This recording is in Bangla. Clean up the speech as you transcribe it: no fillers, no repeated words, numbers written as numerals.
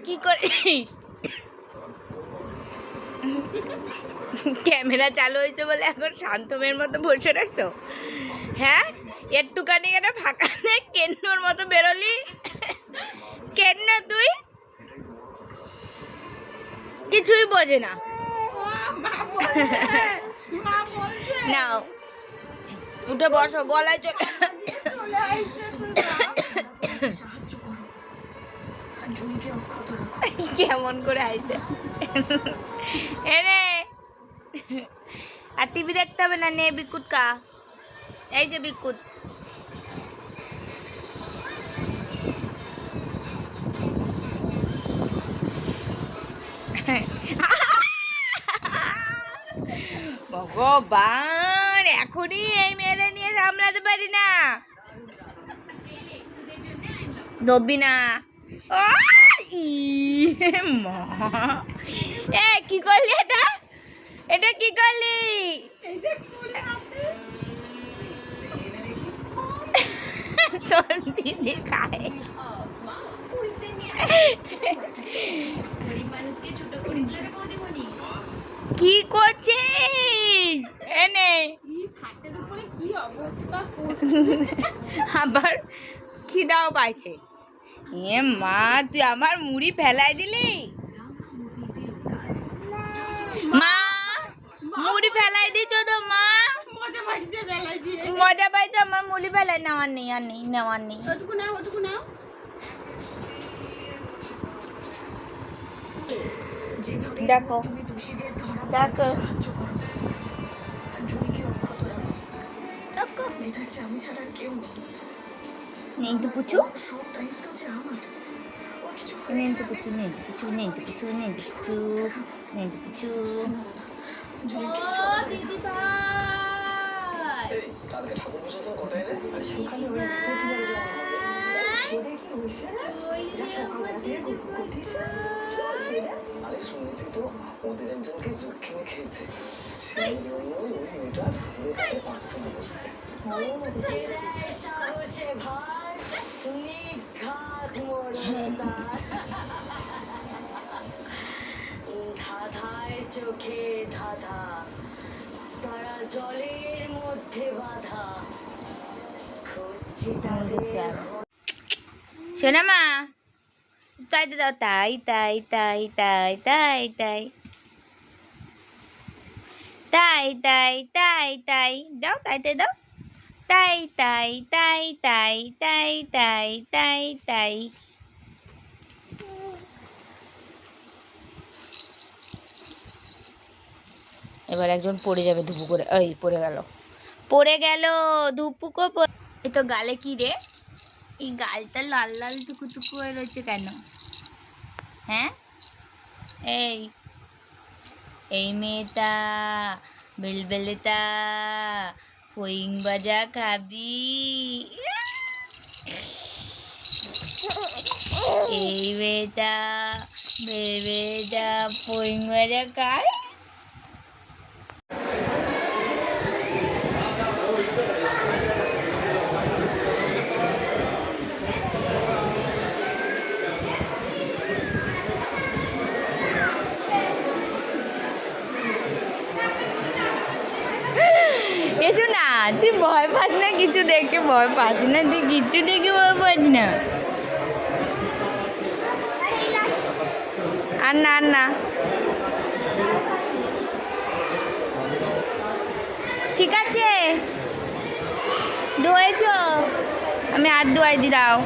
কি করিস? ক্যামেরা চালু হয়েছে বলে এখন শান্তমের মতো বসে রয়েছো? হ্যাঁ, একটুখানি একটা ফাঁকা নেই, কেন্নর মতো বেরোলি কেন? তুই কিছুই বোঝে না। নাও উঠে বসো, গলায় চলে কেমন করে আইছে এরে। আর টিভি দেখতে হবে না, নে বিকুট কা, এই যে বিকুট। ভগবান, এখনই এই মেয়েরা নিয়ে সামলাতে পারি না। দবি না। এ কি করলি এটা? এটা কি করলি? তোর দিদি খায়। কি করছিস? এনে কি অবস্থা, আবার খিদাও পাইছে। এ মা, তুই আমার মুড়ি ফেলাই দিলি। মা, মুড়ি ফেলাই দিছ তো মা। মজা পাইছে আমার মুড়ি ফেলাই। নেওয়ার নেই, আর নেই, নেওয়ার নেই। দেখো দেখো নেই তো পুচু, নেই তো পুচু, নেই তো পুচু, নেই তো পুচু, নেই তো পুচু, নেই তো পুচু। দিদি ভাই, শুনেছি তো ওদের একজনকে জুকিনি খেয়েছে, সেই জন্য ওই মেয়েটার দেখতে প্রার্থনা করছে। সাহসে ভাই নিঘাত মরণতার, ধাঁধায় চোখে ধাঁধা, তারা জলের মধ্যে বাধা, খুঁজছি তাদের। শোনা মা, তাই দাও, তাই তাই তাই তাই তাই তাই তাই তাই তাই তাই দাও, তাই তাই দাও, তাই তাই তাই তাই তাই তাই তাই তাই। এবার একজন পড়ে যাবে ধুপু করে। এই পড়ে গেল, পড়ে গেল ধুপুকো। এ তো গালে কি রে? এই গালটা লাল লাল টুকু টুকু হয়ে রয়েছে কেন? হ্যাঁ, এই মেয়েটা বেলবেলেটা ফইং বাজা খাবি? এই মেয়েটা বেলবেলেটা ফইং বাজা খায়? এসো না, তুই ভয় পাস না, কিছু দেখে ভয় পাস না, তুই কিচ্ছু দেখে ভয় পাস না। আর না, আর না, ঠিক আছে। ধোয়েছ? আমি হাত ধোয়াই দি, দাও।